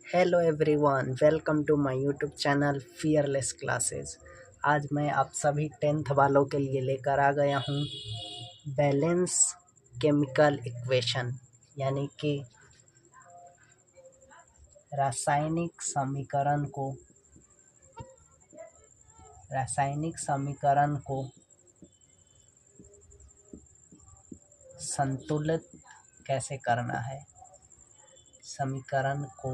Hello everyone, welcome to my YouTube channel fearless classes. आज मैं आप सभी 10th वालों के लिए लेकर आ गया हूँ बैलेंस केमिकल इक्वेशन, यानी कि रासायनिक समीकरण को संतुलित कैसे करना है। समीकरण को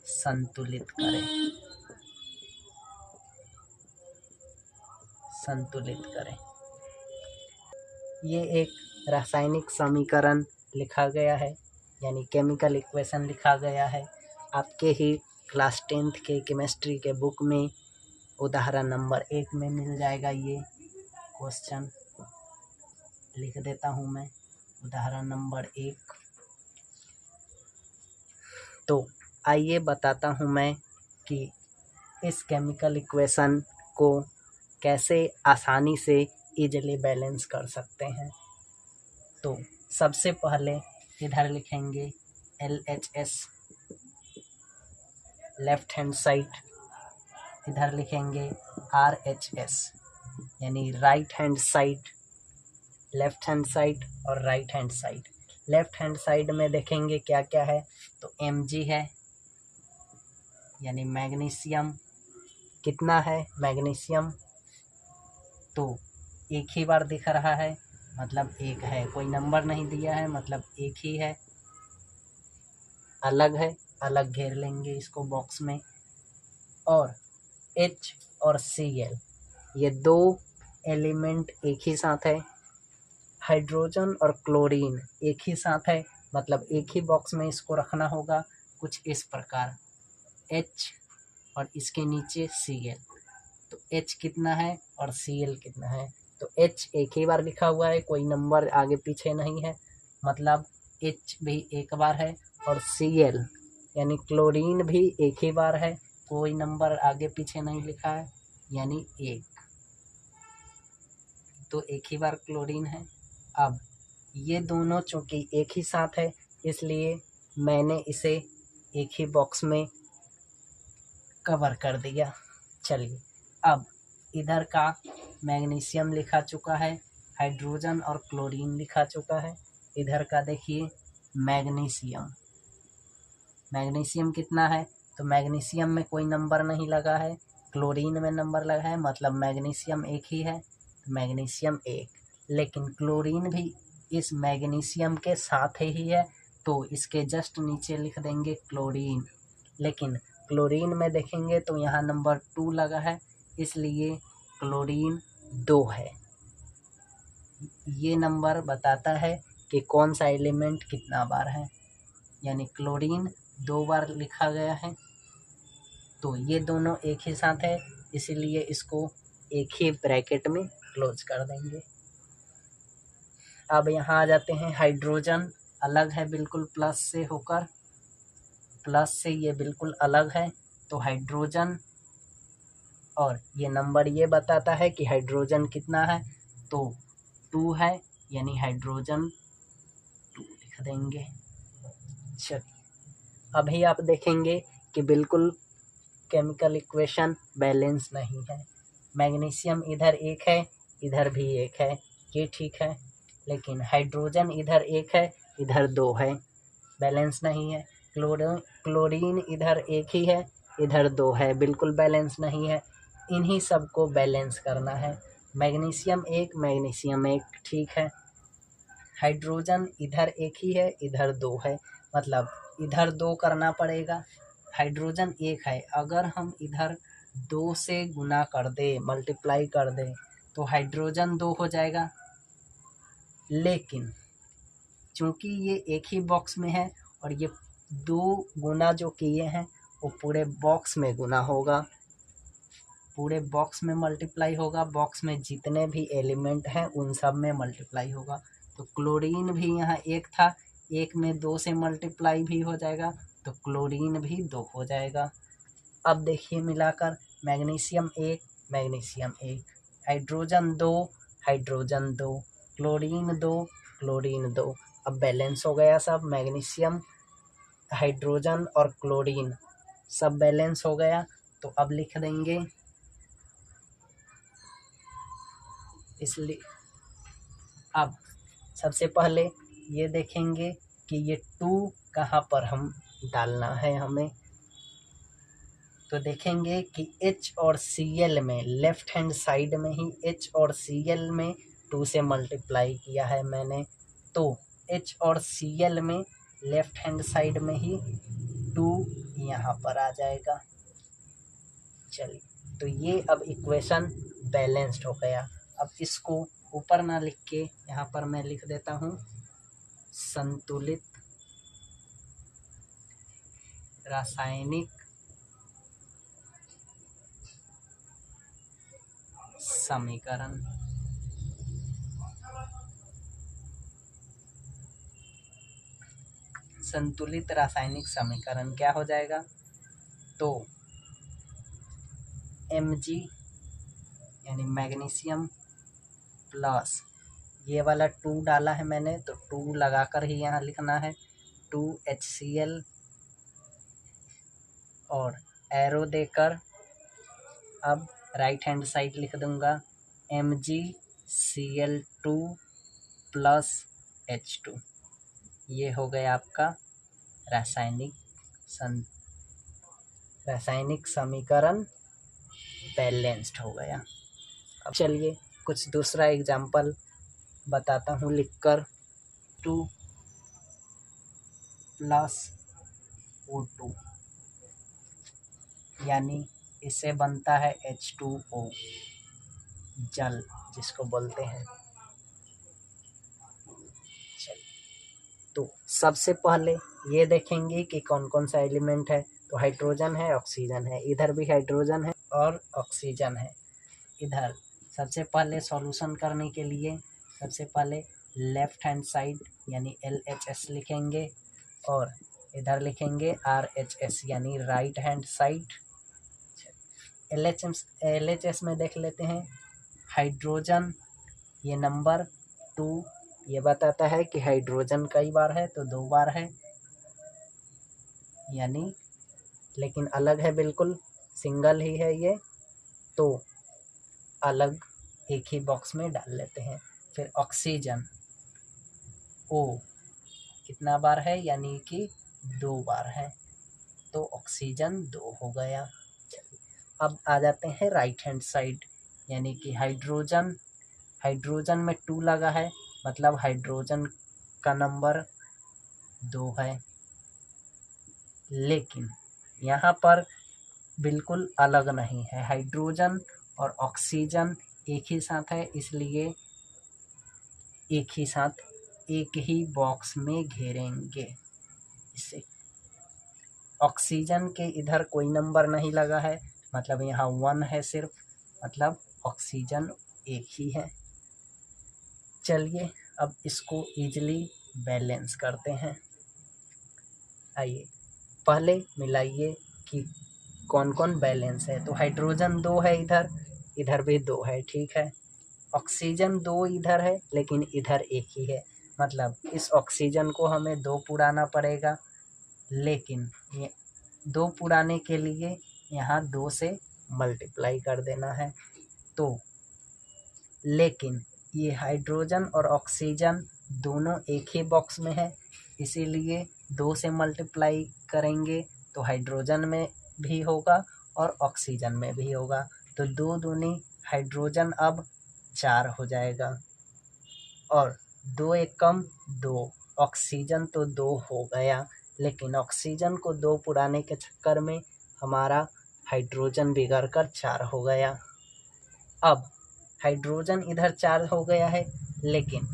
संतुलित करें। ये एक रासायनिक समीकरण लिखा गया है, यानी केमिकल इक्वेशन लिखा गया है। आपके ही क्लास 10th के केमिस्ट्री के बुक में उदाहरण नंबर 1 में मिल जाएगा। ये क्वेश्चन लिख देता हूँ मैं, उदाहरण नंबर 1। तो आइए बताता हूँ मैं कि इस केमिकल इक्वेशन को कैसे आसानी से इजीली बैलेंस कर सकते हैं। तो सबसे पहले इधर लिखेंगे LHS लेफ्ट हैंड साइड, इधर लिखेंगे RHS यानी right hand side. Left hand side और right hand side. Left hand side में देखेंगे क्या क्या है, तो Mg है यानी मैग्नीशियम। कितना है मैग्नीशियम, तो एक ही बार दिख रहा है, मतलब एक है, कोई नंबर नहीं दिया है, मतलब एक ही है। अलग है, अलग घेर लेंगे इसको बॉक्स में। और H और Cl, ये दो एलिमेंट एक ही साथ है। हाइड्रोजन और क्लोरीन एक ही साथ है, मतलब एक ही बॉक्स में इसको रखना होगा। कुछ इस प्रकार H और इसके नीचे Cl। तो H कितना है और Cl कितना है, तो H एक ही बार लिखा हुआ है, कोई नंबर आगे पीछे नहीं है, मतलब H भी एक बार है। और Cl यानी क्लोरीन भी एक ही बार है, कोई नंबर आगे पीछे नहीं लिखा है, यानी 1। तो एक ही बार क्लोरीन है। अब ये दोनों चूंकि एक ही साथ है, इसलिए मैंने इसे एक ही बॉक्स में कवर कर दिया। चलिए, अब इधर का मैग्नीशियम लिखा चुका है, हाइड्रोजन और क्लोरीन लिखा चुका है। इधर का देखिए मैग्नीशियम। मैग्नीशियम कितना है, तो मैग्नीशियम में कोई नंबर नहीं लगा है, क्लोरीन में नंबर लगा है, मतलब मैग्नीशियम एक ही है, मैग्नीशियम 1। लेकिन क्लोरीन भी इस मैग्नीशियम के साथ ही है, तो इसके जस्ट नीचे लिख देंगे क्लोरीन। लेकिन क्लोरीन में देखेंगे तो यहाँ नंबर 2 लगा है, इसलिए क्लोरीन 2 है। ये नंबर बताता है कि कौन सा एलिमेंट कितना बार है, यानी क्लोरीन 2 बार लिखा गया है। तो ये दोनों एक ही साथ है, इसीलिए इसको एक ही ब्रैकेट में क्लोज कर देंगे। अब यहाँ आ जाते हैं हाइड्रोजन। अलग है बिल्कुल, प्लस से होकर, प्लस से ये बिल्कुल अलग है। तो हाइड्रोजन, और ये नंबर ये बताता है कि हाइड्रोजन कितना है, तो 2 है, यानी हाइड्रोजन 2 लिख देंगे। चलिए, अभी आप देखेंगे कि बिल्कुल केमिकल इक्वेशन बैलेंस नहीं है। मैग्नीशियम इधर 1 है, इधर भी 1 है, ये ठीक है। लेकिन हाइड्रोजन इधर 1 है, इधर 2 है, बैलेंस नहीं है। क्लोरीन इधर 1 ही है, इधर 2 है, बिल्कुल बैलेंस नहीं है। इन्हीं सब को बैलेंस करना है। मैग्नीशियम 1, मैग्नीशियम 1 ठीक है। हाइड्रोजन इधर 1 ही है, इधर 2 है, मतलब इधर 2 करना पड़ेगा। हाइड्रोजन 1 है, अगर हम इधर 2 से गुना कर दे, मल्टीप्लाई कर दे, तो हाइड्रोजन 2 हो जाएगा। लेकिन चूंकि ये एक ही बॉक्स में है और ये 2 गुना जो किए हैं वो पूरे बॉक्स में गुना होगा, पूरे बॉक्स में मल्टीप्लाई होगा। बॉक्स में जितने भी एलिमेंट हैं उन सब में मल्टीप्लाई होगा। तो क्लोरीन भी यहाँ 1 था, 1 में 2 से मल्टीप्लाई भी हो जाएगा, तो क्लोरीन भी 2 हो जाएगा। अब देखिए मिलाकर, magnesium 1, magnesium 1, hydrogen 2, hydrogen 2, chlorine 2, chlorine 2। अब बैलेंस हो गया सब। मैग्नीशियम हाइड्रोजन और क्लोरीन सब बैलेंस हो गया। तो अब लिख देंगे, इसलिए अब सबसे पहले ये देखेंगे कि ये 2 कहाँ पर हम डालना है हमें। तो देखेंगे कि H और Cl में लेफ्ट हैंड साइड में ही H और Cl में 2 से मल्टीप्लाई किया है मैंने, तो H और Cl में लेफ्ट हैंड साइड में ही 2 यहाँ पर आ जाएगा। चलिए, तो ये अब इक्वेशन बैलेंस्ड हो गया। अब इसको ऊपर ना लिख के यहाँ पर मैं लिख देता हूँ, संतुलित रासायनिक समीकरण। संतुलित रासायनिक समीकरण क्या हो जाएगा, तो Mg यानी मैग्नीशियम प्लस ये वाला 2 डाला है मैंने, तो 2 लगाकर ही यहाँ लिखना है, 2HCl और एरो देकर अब राइट हैंड साइड लिख दूंगा MgCl2 प्लस H2। ये हो गया आपका रासायनिक समीकरण बैलेंस्ड हो गया। अब चलिए कुछ दूसरा एग्जाम्पल बताता हूँ लिखकर। 2 प्लस O2 यानी इससे बनता है H2O, जल जिसको बोलते हैं। तो सबसे पहले ये देखेंगे कि कौन कौन सा एलिमेंट है। तो हाइड्रोजन है, ऑक्सीजन है, इधर भी हाइड्रोजन है और ऑक्सीजन है। इधर सबसे पहले सॉल्यूशन करने के लिए सबसे पहले लेफ्ट हैंड साइड यानी LHS लिखेंगे और इधर लिखेंगे RHS यानी राइट हैंड साइड। LHS में देख लेते हैं, हाइड्रोजन ये नंबर 2 ये बताता है कि हाइड्रोजन कई बार है, तो 2 बार है यानी, लेकिन अलग है, बिल्कुल सिंगल ही है ये, तो अलग एक ही बॉक्स में डाल लेते हैं। फिर ऑक्सीजन O कितना बार है, यानी कि 2 बार है, तो ऑक्सीजन 2 हो गया। अब आ जाते हैं राइट हैंड साइड, यानी कि हाइड्रोजन में 2 लगा है, मतलब हाइड्रोजन का नंबर 2 है, लेकिन यहाँ पर बिल्कुल अलग नहीं है। हाइड्रोजन और ऑक्सीजन एक ही साथ है, इसलिए एक ही साथ एक ही बॉक्स में घेरेंगे इसे। ऑक्सीजन के इधर कोई नंबर नहीं लगा है, मतलब यहाँ 1 है सिर्फ, मतलब ऑक्सीजन एक ही है। चलिए अब इसको इजीली बैलेंस करते हैं। आइए पहले मिलाइए कि कौन कौन बैलेंस है। तो हाइड्रोजन 2 है इधर भी 2 है, ठीक है। ऑक्सीजन 2 इधर है, लेकिन इधर एक ही है, मतलब इस ऑक्सीजन को हमें 2 पुराना पड़ेगा, लेकिन ये 2 पुराने के लिए यहाँ 2 से मल्टीप्लाई कर देना है। तो लेकिन ये हाइड्रोजन और ऑक्सीजन दोनों एक ही बॉक्स में है, इसीलिए 2 से मल्टीप्लाई करेंगे तो हाइड्रोजन में भी होगा और ऑक्सीजन में भी होगा, तो 2 दूनी हाइड्रोजन अब 4 हो जाएगा, और 2 एक कम 2, ऑक्सीजन तो 2 हो गया, लेकिन ऑक्सीजन को 2 पुराने के चक्कर में हमारा हाइड्रोजन बिगड़ कर 4 हो गया। अब हाइड्रोजन इधर 4 हो गया है, लेकिन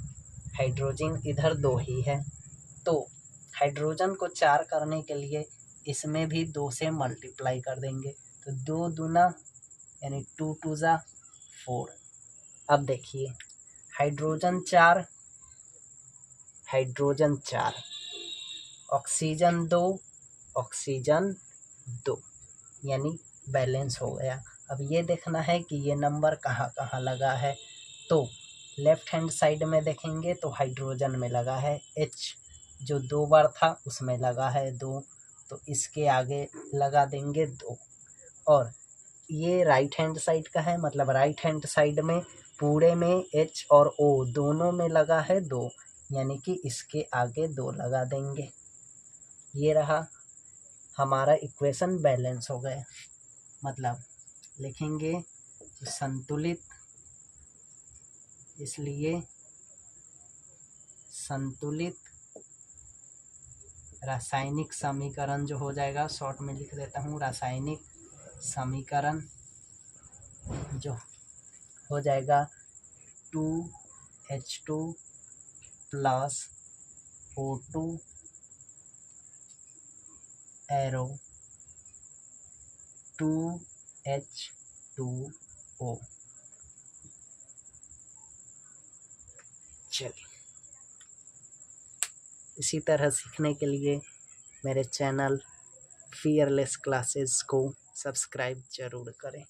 हाइड्रोजन इधर 2 ही है, तो हाइड्रोजन को 4 करने के लिए इसमें भी 2 से मल्टीप्लाई कर देंगे, तो 2 दूना यानी 2 2 जा 4। अब देखिए हाइड्रोजन 4, ऑक्सीजन 2, ऑक्सीजन 2, यानी बैलेंस हो गया। अब ये देखना है कि ये नंबर कहाँ कहाँ लगा है। तो लेफ्ट हैंड साइड में देखेंगे तो हाइड्रोजन में लगा है H, जो 2 बार था उसमें लगा है 2, तो इसके आगे लगा देंगे 2। और ये राइट हैंड साइड का है, मतलब राइट हैंड साइड में पूरे में H और O दोनों में लगा है 2, यानी कि इसके आगे 2 लगा देंगे। ये रहा हमारा इक्वेशन, बैलेंस हो गया। मतलब लिखेंगे संतुलित, इसलिए संतुलित रासायनिक समीकरण जो हो जाएगा, शॉर्ट में लिख देता हूँ, रासायनिक समीकरण जो हो जाएगा 2H2 plus O2 arrow 2H2O। चलिए, इसी तरह सीखने के लिए मेरे चैनल फियरलेस क्लासेस को सब्सक्राइब जरूर करें।